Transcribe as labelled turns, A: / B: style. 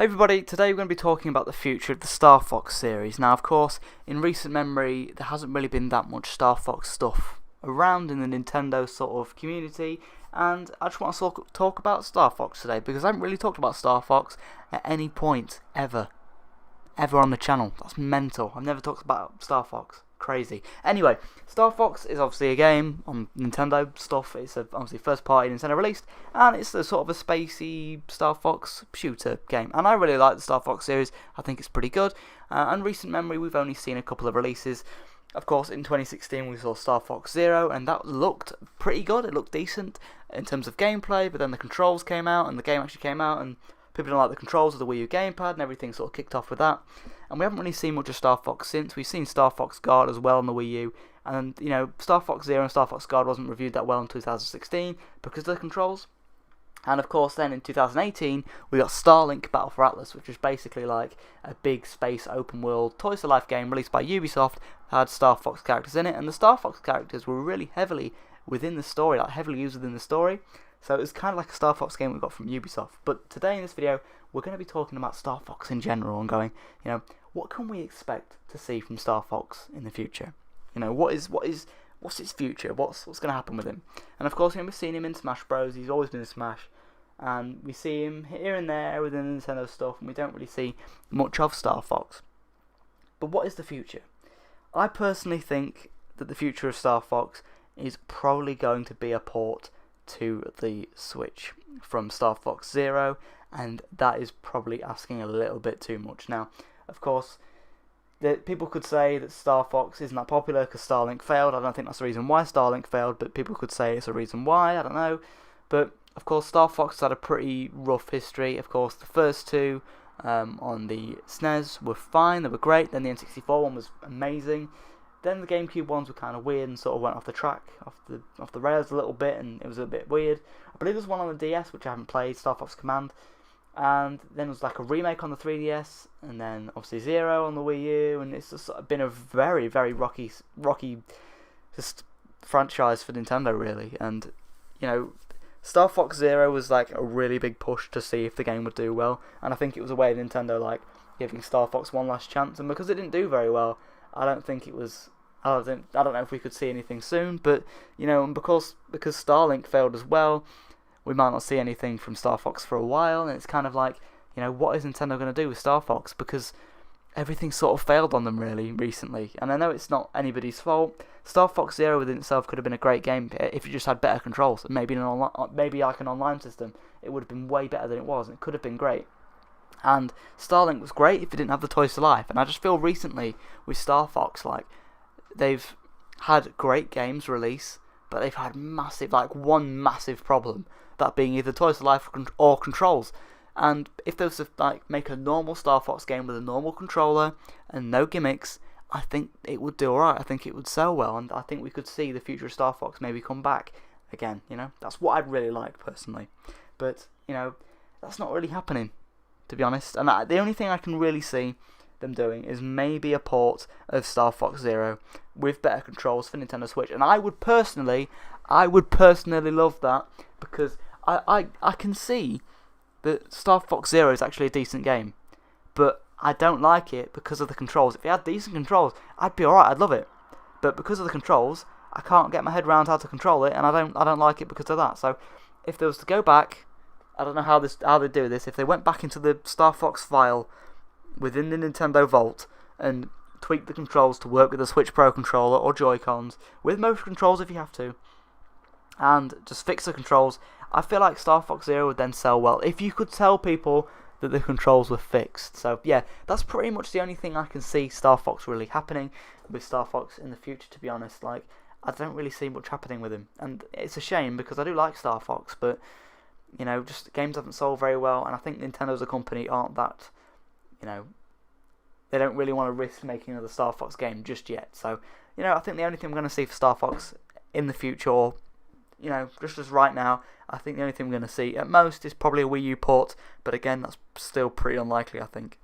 A: Hey everybody, today we're going to be talking about the future of the Star Fox series. Now of course, in recent memory, there hasn't really been that much Star Fox stuff around in the Nintendo sort of community, and I just want to talk about Star Fox today, because I haven't really talked about Star Fox at any point, ever on the channel. That's mental. I've never talked about Star Fox. Crazy. Anyway, Star Fox is obviously a game on Nintendo stuff. It's obviously first party Nintendo released, and it's a sort of a spacey Star Fox shooter game. And I really like the Star Fox series. I think it's pretty good. And recent memory, we've only seen a couple of releases. Of course, in 2016 we saw Star Fox Zero, and that looked pretty good. It looked decent in terms of gameplay, but then the controls came out, and the game actually came out, and people didn't like the controls of the Wii U gamepad, and everything sort of kicked off with that. And we haven't really seen much of Star Fox since. We've seen Star Fox Guard as well on the Wii U, and you know, Star Fox Zero and Star Fox Guard wasn't reviewed that well in 2016 because of the controls. And of course, then in 2018 we got Starlink Battle for Atlas, which was basically like a big space open world Toys to Life game released by Ubisoft. Had Star Fox characters in it, and the Star Fox characters were really heavily within the story, like heavily used within the story. So it was kind of like a Star Fox game we got from Ubisoft. But today in this video, we're going to be talking about Star Fox in general and going, you know, what can we expect to see from Star Fox in the future? You know, what's its future? What's going to happen with him? And of course, we've seen him in Smash Bros. He's always been in Smash, and we see him here and there within the Nintendo stuff, and we don't really see much of Star Fox. But what is the future? I personally think that the future of Star Fox is probably going to be a port to the Switch from Star Fox Zero, and that is probably asking a little bit too much. Now, of course, people could say that Star Fox isn't that popular because Starlink failed. I don't think that's the reason why Starlink failed, but people could say it's a reason why. I don't know. But of course, Star Fox had a pretty rough history. Of course, the first two on the SNES were fine, they were great. Then the N64 one was amazing. Then the GameCube ones were kind of weird and sort of went off the track, off the rails a little bit, and it was a bit weird. I believe there's one on the DS which I haven't played, Star Fox Command, and then there was like a remake on the 3DS, and then obviously Zero on the Wii U, and it's just sort of been a very, very rocky just franchise for Nintendo really. And you know, Star Fox Zero was like a really big push to see if the game would do well, and I think it was a way of Nintendo like giving Star Fox one last chance. And because it didn't do very well, I don't know if we could see anything soon. But you know, and because Starlink failed as well, we might not see anything from Star Fox for a while. And it's kind of like, you know, what is Nintendo going to do with Star Fox? Because everything sort of failed on them really recently. And I know it's not anybody's fault. Star Fox Zero within itself could have been a great game if it just had better controls. Maybe like an online system, it would have been way better than it was, and it could have been great. And Starlink was great if it didn't have the Toys to Life. And I just feel recently with Star Fox, like, they've had great games release, but they've had one massive problem, that being either Toys to Life or controls. And if they was to like make a normal Star Fox game with a normal controller and no gimmicks, I think it would do alright. I think it would sell well, and I think we could see the future of Star Fox maybe come back again. You know, that's what I'd really like personally. But you know, that's not really happening, to be honest. And the only thing I can really see them doing is maybe a port of Star Fox Zero with better controls for Nintendo Switch. And I would personally love that, because I can see that Star Fox Zero is actually a decent game, but I don't like it because of the controls. If it had decent controls, I'd be alright, I'd love it. But because of the controls, I can't get my head around how to control it, and I don't like it because of that. So if there was to go back, I don't know how they do this. If they went back into the Star Fox file within the Nintendo Vault and tweaked the controls to work with the Switch Pro controller or Joy-Cons, with motion controls if you have to, and just fix the controls, I feel like Star Fox Zero would then sell well, if you could tell people that the controls were fixed. So yeah, that's pretty much the only thing I can see Star Fox really happening with Star Fox in the future, to be honest. Like, I don't really see much happening with him, and it's a shame because I do like Star Fox, but you know, just games haven't sold very well, and I think Nintendo as a company aren't that, you know, they don't really want to risk making another Star Fox game just yet. So, you know, I think the only thing I'm going to see for Star Fox in the future, or, you know, just as right now, I think the only thing we're going to see at most is probably a Wii U port, but again, that's still pretty unlikely, I think.